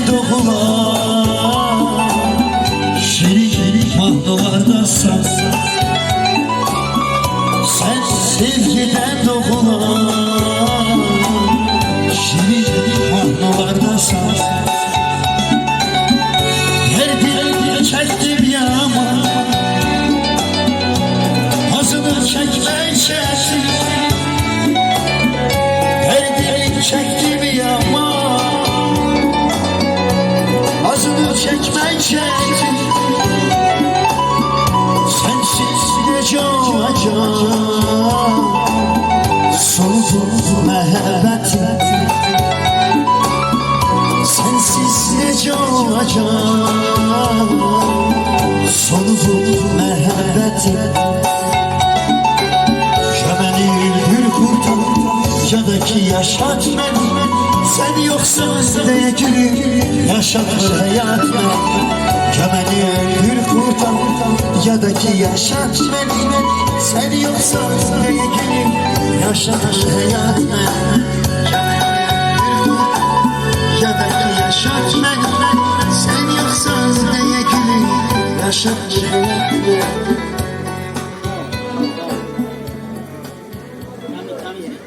doğulan şirin mahdolardasan, sen sevgiden doğulan şirin mahdolardasan. Derdini çektim yağma, azını çekmeye çektim. Derdini çektim yağma, azını çekmeye çektim. Sensiz nece olacağım, sonsuz mehebbetim. Sensiz nece olacağım, sonsuz mehebbetim. Ya beni öldür kurtar, ya da ki yaşat beni. Sen yoksan ne gülüm, yaşatır hayat beni. Ya beni öldür kurtar, ya da ki yaşat beni. Sen yoksan ne gülüm, yaşatır hayat beni. Ya da ki yaşat beni. Sen yoksan ne gülüm, yaşatır hayat beni.